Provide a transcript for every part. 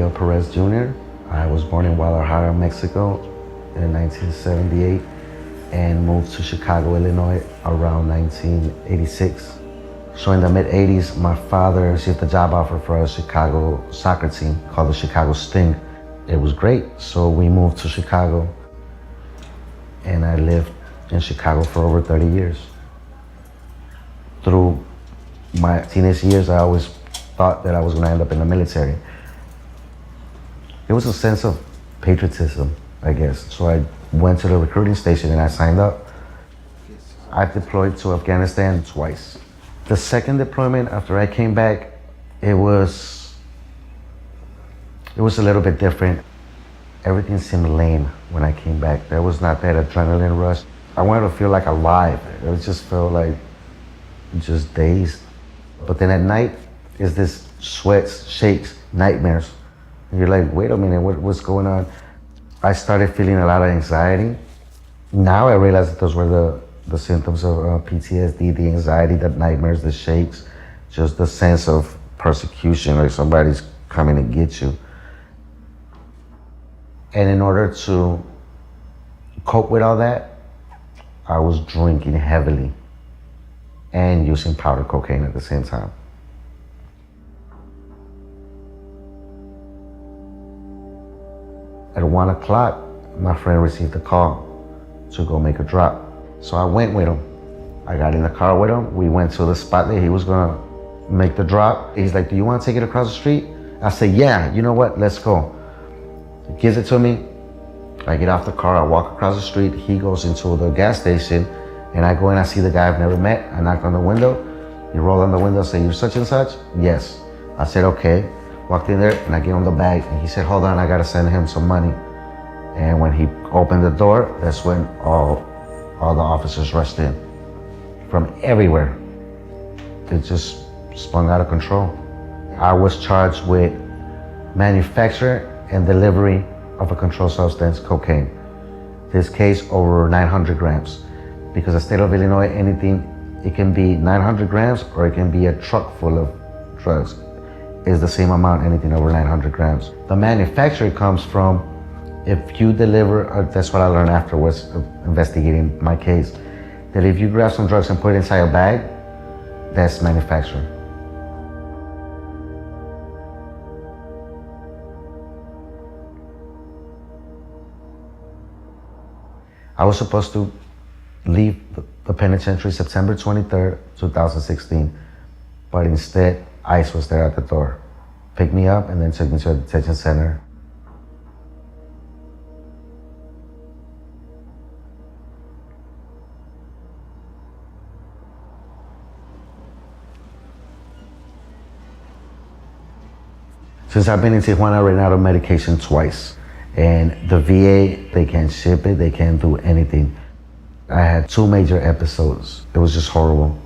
Miguel Perez Jr. I was born in Guadalajara, Mexico in 1978 and moved to Chicago, Illinois around 1986. So in the mid-80s, my father received a job offer for a Chicago soccer team called the Chicago Sting. It was great, so we moved to Chicago and I lived in Chicago for over 30 years. Through my teenage years, I always thought that I was going to end up in the military. It was a sense of patriotism, I guess. So I went to the recruiting station and I signed up. I deployed to Afghanistan twice. The second deployment after I came back, it was a little bit different. Everything seemed lame when I came back. There was not that adrenaline rush. I wanted to feel like alive. It just felt like just dazed. But then at night, it's this sweats, shakes, nightmares. And you're like, wait a minute, what's going on? I started feeling a lot of anxiety. Now I realize that those were the symptoms of PTSD, the anxiety, the nightmares, the shakes, just the sense of persecution, like somebody's coming to get you. And in order to cope with all that, I was drinking heavily and using powder cocaine at the same time. At 1 o'clock, my friend received a call to go make a drop. So I went with him. I got in the car with him. We went to the spot that he was gonna make the drop. He's like, do you wanna take it across the street? I said, yeah, you know what, let's go. He gives it to me. I get off the car, I walk across the street. He goes into the gas station and I go in, I see the guy I've never met. I knock on the window. He rolled on the window, say, you're such and such? Yes. I said, okay. Walked in there and I gave him the bag and he said, hold on, I gotta send him some money. And when he opened the door, that's when all the officers rushed in from everywhere. It just spun out of control. I was charged with manufacture and delivery of a controlled substance, cocaine. This case, over 900 grams. Because the state of Illinois, anything, it can be 900 grams or it can be a truck full of drugs. Is the same amount, anything over 900 grams. The manufacturer comes from, if you deliver, that's what I learned afterwards, investigating my case, that if you grab some drugs and put it inside a bag, that's manufacturing. I was supposed to leave the penitentiary September 23rd, 2016, but instead, ICE was there at the door, picked me up and then took me to a detention center. Since I've been in Tijuana, I ran out of medication twice. And the VA, they can't ship it, they can't do anything. I had 2 major episodes. It was just horrible.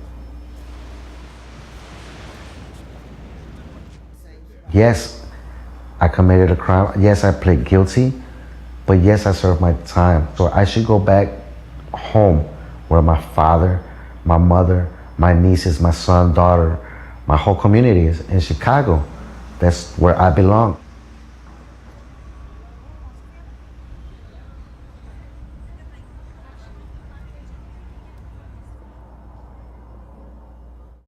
Yes, I committed a crime. Yes, I pled guilty, but yes, I served my time. So I should go back home where my father, my mother, my nieces, my son, daughter, my whole community is in Chicago. That's where I belong.